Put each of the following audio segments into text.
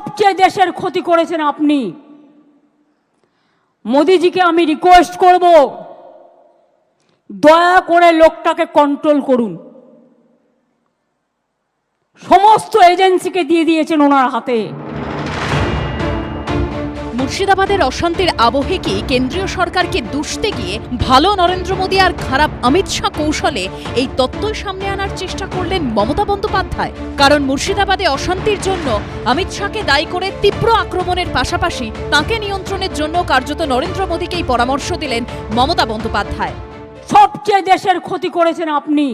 সবচেয়ে দেশের ক্ষতি করেছেন আপনি। মোদিজিকে আমি রিকোয়েস্ট করব, দয়া করে লোকটাকে কন্ট্রোল করুন। সমস্ত এজেন্সিকে দিয়ে দিয়েছেন ওনার হাতে। মুর্শিদাবাদের অশান্তির আবহে কি কেন্দ্রীয় সরকারকে দুষতে গিয়ে ভালো নরেন্দ্র মোদী আর খারাপ অমিত শাহ কৌশলে এই তত্ত্বই সামনে আনার চেষ্টা করলেন মমতা বন্দ্যোপাধ্যায়। কারণ মুর্শিদাবাদে অশান্তির জন্য অমিত শাহকে দায়ী করে তীব্র আক্রমণের পাশাপাশি তাঁকে নিয়ন্ত্রণের জন্য কার্যত নরেন্দ্র মোদীকেই পরামর্শ দিলেন মমতা বন্দ্যোপাধ্যায়। সবচেয়ে দেশের ক্ষতি করেছেন আপনি।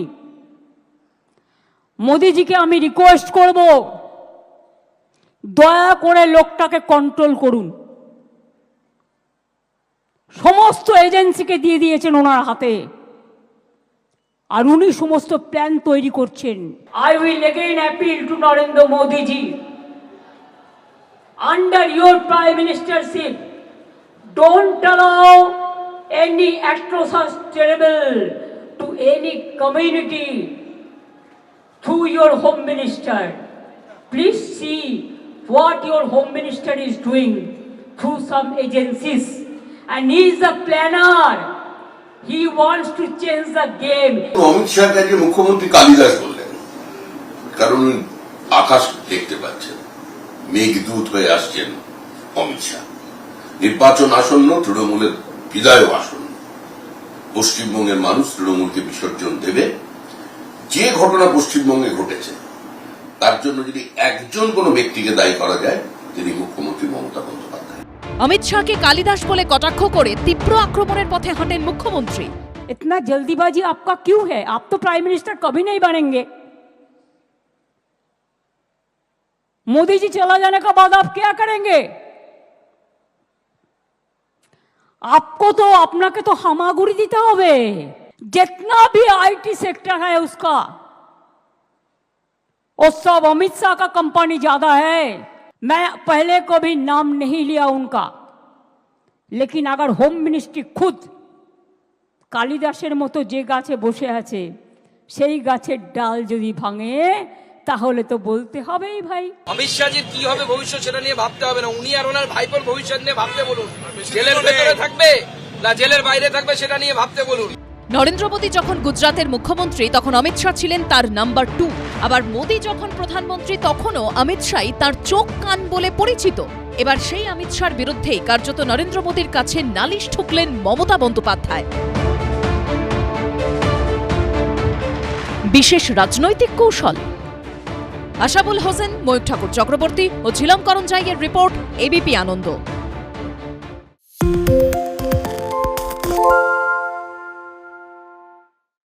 মোদিজিকে আমি রিকোয়েস্ট করব, দয়া করে লোকটাকে কন্ট্রোল করুন। সমস্ত এজেন্সিকে দিয়ে দিয়েছেন ওনার হাতে, আর উনি সমস্ত প্ল্যান তৈরি করছেন। I will again appeal to Narendra Modiji, under your prime ministership, don't allow any atrocious terrible to any community through your home minister. Please see what your home minister is doing through some agencies, and he is a planner. He wants to change the game. Amit Shah কাছে মুখ্যমন্ত্রী কালিদাস বললেন, কারণ আকাশ দেখতে পাচ্ছেন, মেঘদূত হয়ে আসছেন অমিত শাহ। নির্বাচন আসন্ন, তৃণমূলের বিদায়ও আসন্ন। পশ্চিমবঙ্গের মানুষ তৃণমূলকে বিসর্জন দেবে। যে ঘটনা পশ্চিমবঙ্গে ঘটেছে তার জন্য যদি একজন কোনো ব্যক্তিকে দায়ী করা যায়, তিনি মুখ্যমন্ত্রী মমতা বন্দ্যোপাধ্যায়। অমিত শাহকে কালিদাস বলে কটাক্ষ করে তীব্র আক্রমণের পথে হাঁটেন মুখ্যমন্ত্রী। इतना जल्दीबाजी आपका क्यों है? आप तो प्राइम मिनिस्टर कभी नहीं बनेंगे। मोदी जी चला जाने के बाद आप क्या करेंगे? आपको तो अपना के तो हामागुड़ी देते होगे। जितना भी आईटी सेक्टर है उसका, वो सब अमित शाह का कंपनी ज्यादा है। मैं पहले कभी नाम नहीं लिया उनका, लेकिन अगर होम मिनिस्ट्री खुद কালিদাসের মতো যে গাছে বসে আছে সেই গাছের ডাল যদি ভাঙে, তাহলে তো বলতে হবেই ভাই। অমিত শাহজির কি হবে ভবিষ্যৎ সেটা নিয়ে ভাবতে হবে না, উনি আর ওনার ভাইপোর ভবিষ্যৎ নিয়ে ভাবতে বলুন। জেলের ভেতরে থাকবে না জেলের বাইরে থাকবে সেটা নিয়ে ভাবতে বলুন। নরেন্দ্র মোদী যখন গুজরাটের মুখ্যমন্ত্রী তখন অমিত শাহ ছিলেন তার নাম্বার 2। আবার মোদী যখন প্রধানমন্ত্রী তখনও অমিত শাহই তার চোখ কান বলে পরিচিত। এবার সেই অমিত শাহর বিরুদ্ধেই কার্যত নরেন্দ্র মোদীর কাছে নালিশ ঠুকলেন মমতা বন্দ্যোপাধ্যায়। বিশেষ রাজনৈতিক কৌশল। আশাবুল হোসেন, ময়ূর ঠাকুর চক্রবর্তী ও ঝিলম করঞ্জাইয়ের রিপোর্ট, এবিপি আনন্দ।